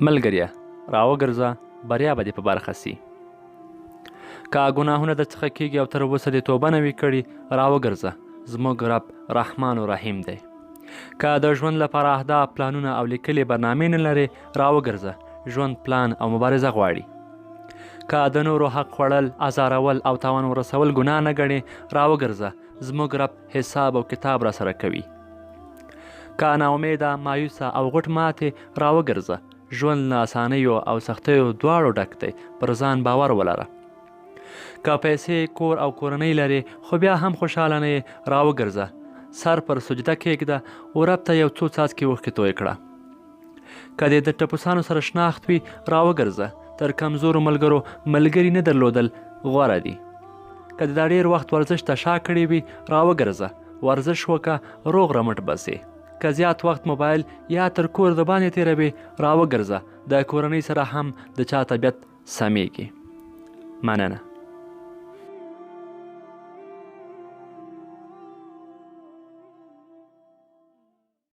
ملګریه راوګرځه، بریا به دې په برخه سي. که ګناهونه در څخه کېږي او تر اوسه دې توبه نه وي کړې، راوګرځه، زموږ رب رحمان و رحیم دی. که د ژوند لپاره اهداف، پلانونه او لیکلې برنامې نه لرې، راوګرځه، ژوند پلان او مبارزه غواړي. که د نورو حق خوړل، ازارول او تاوان ورسول ګناه نه ګڼې، راوګرځه، زموږ رب حساب او کتاب را سره کوي. که ناامیده، مایوسه او غټ ماتې، راوګرځه، ژوند له اسانیو او سختیو دواړو ډک دی، پر ځان باور ولره. که پیسې، کور او کورنۍ لرې خو بیا هم خوشحاله نه یې، راوګرځه، سر پر سجده کېږده او رب ته یو څو څاڅکي اوښکې توی کړه. که دې د ټپوسانو سره شناخت وي، راوګرځه، تر کمزورو ملګرو ملګري نه درلودل غوره دي. که دې دا ډېر وخت ورزش ته شا کړی وي، راوګرځه، ورزش وکړه، روغ رمټ به سې. که زیات وخت موبایل یا تر کور د باندې تېروې، راوګرځه، د کورنۍ سره هم د چا طبیعت سمیږي. مننه.